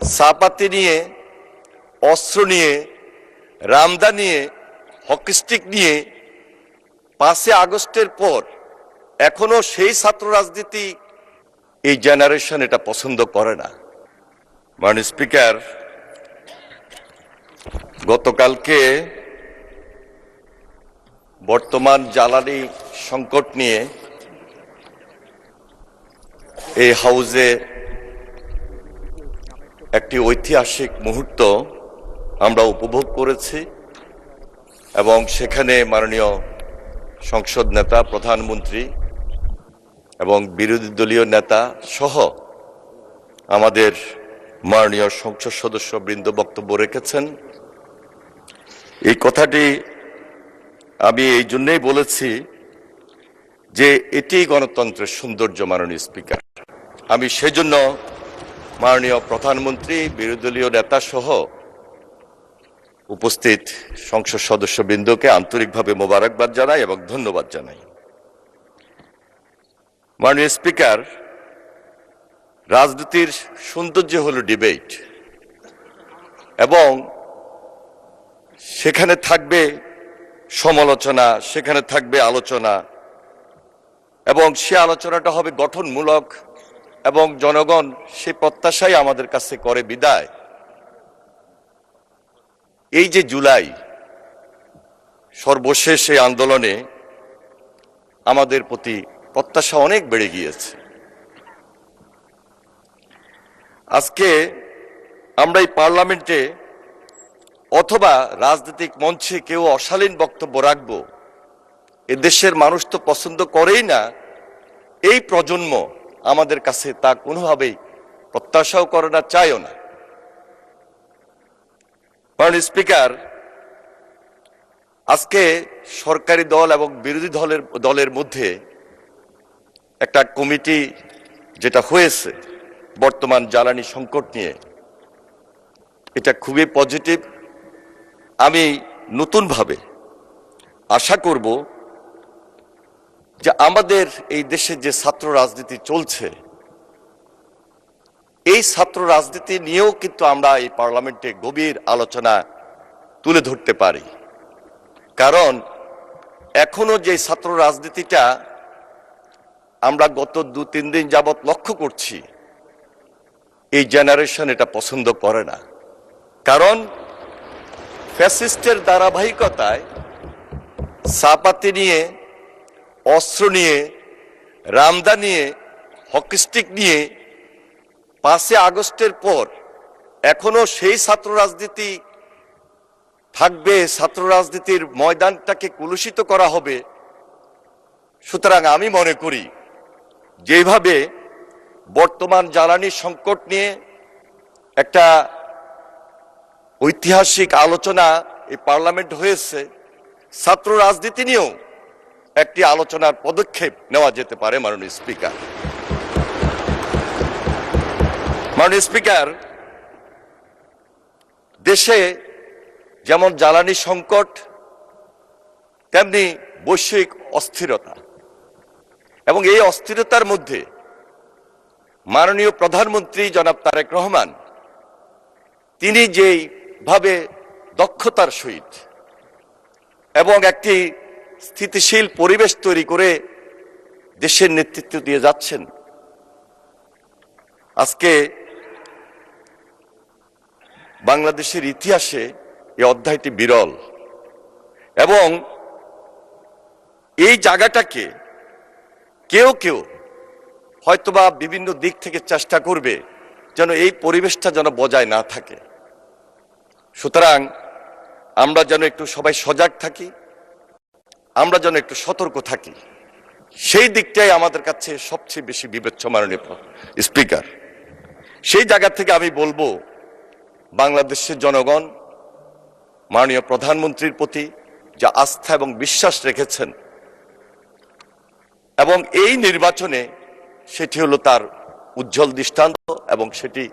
চাপাতি নিয়ে, অস্ত্র নিয়ে, রামদা নিয়ে, হকি স্টিক নিয়ে 5 আগস্টের পর এখনো সেই ছাত্র রাজনীতি এই জেনারেশন এটা পছন্দ করে না। মাননীয় স্পিকার, গতকালকে বর্তমান জ্বালানি সংকট নিয়ে এই হাউজে একটি ঐতিহাসিক মুহূর্ত আমরা উপভোগ করেছি এবং সেখানে মাননীয় সংসদ নেতা, প্রধানমন্ত্রী এবং বিরোধী দলীয় নেতা সহ আমাদের মাননীয় সংসদ সদস্য বৃন্দ বক্তব্য রেখেছেন। এই কথাটি আমি এই জন্যই বলেছি যে এটি গণতন্ত্রের সৌন্দর্য। মাননীয় স্পিকার, আমি সেজন্য মাননীয় প্রধানমন্ত্রী, বিরোধী দলীয় নেতা সহ উপস্থিত সংসদ সদস্যবৃন্দকে আন্তরিকভাবে মোবারকবাদ জানাই এবং ধন্যবাদ জানাই। মাননীয় স্পিকার, রাজনীতির সৌন্দর্য হলো ডিবেট এবং সেখানে থাকবে সমালোচনা, সেখানে থাকবে আলোচনা এবং সে আলোচনাটা হবে গঠনমূলক এবং জনগণ সেই প্রত্যাশাই আমাদের কাছে করে বিদায়। এই যে জুলাই সর্বশেষ এই আন্দোলনে আমাদের প্রতি প্রত্যাশা অনেক বেড়ে গিয়েছে। আজকে আমরা এই পার্লামেন্টে অথবা রাজনৈতিক মঞ্চে কেউ অশালীন বক্তব্য রাখবো, এ দেশের মানুষ তো পছন্দ করেই না। এই প্রজন্ম আমাদের কাছে তা কোনোভাবেই প্রত্যাশাও করে না, চায়ও না। মাননীয় স্পিকার, আজকে সরকারি দল এবং বিরোধী দলের মধ্যে একটা কমিটি যেটা হয়েছে বর্তমান জ্বালানি সংকট নিয়ে, এটা খুবই পজিটিভ। আমি নতুনভাবে আশা করব যে আমাদের এই দেশে যে ছাত্র রাজনীতি চলছে, এই ছাত্র রাজনীতি নিয়েও কিন্তু আমরা এই পার্লামেন্টে গভীর আলোচনা তুলে ধরতে পারি। কারণ এখনো যে ছাত্র রাজনীতিটা আমরা গত 2-3 দিন যাবৎ লক্ষ্য করছি, এই জেনারেশন এটা পছন্দ করে না। কারণ ফ্যাসিস্টের ধারাবাহিকতায় চাপাতি নিয়ে, অস্ত্র নিয়ে, রামদা নিয়ে, হকি স্টিক নিয়ে 5 আগস্টের পর এখনো সেই ছাত্র রাজনীতি থাকবে, ছাত্র রাজনীতির ময়দানটাকে কলুষিত করা হবে। সুতরাং আমি মনে করি যেভাবে বর্তমান জ্বালানি সংকট নিয়ে একটা ঐতিহাসিক আলোচনা এই পার্লামেন্ট হয়েছে, ছাত্র রাজনীতি নিয়েও একটি আলোচনার পদক্ষেপ নেওয়া যেতে পারে। মাননীয় স্পিকার, মাননীয় স্পিকার, দেশে যেমন জ্বালানি সংকট, তেমনি বৈশ্বিক অস্থিরতা, এবং এই অস্থিরতার মধ্যে মাননীয় প্রধানমন্ত্রী জনাব তারেক রহমান, তিনি যেভাবে দক্ষতার সহিত এবং একটি স্থিতিশীল পরিবেশ তৈরি করে দেশের নেতৃত্ব দিয়ে যাচ্ছেন, আজকে বাংলাদেশের ইতিহাসে এই অধ্যায়টি বিরল। এবং এই জায়গাটাকে কেউ কেউ হয়তোবা বিভিন্ন দিক থেকে চেষ্টা করবে যেন এই পরিবেশটা যেন বজায় না থাকে। সুতরাং আমরা যেন একটু সবাই সজাগ থাকি, আমরা যেন একটু সতর্ক থাকি, সেই দিকটাই আমাদের কাছে সবচেয়ে বেশি বিবেচ্য। মাননীয় স্পিকার, সেই জায়গা থেকে আমি বলবো, বাংলাদেশের জনগণ মাননীয় প্রধানমন্ত্রীর প্রতি যা আস্থা এবং বিশ্বাস রেখেছেন, এবং এই নির্বাচনে সেটি হলো তার উজ্জ্বল দৃষ্টান্ত এবং সেটি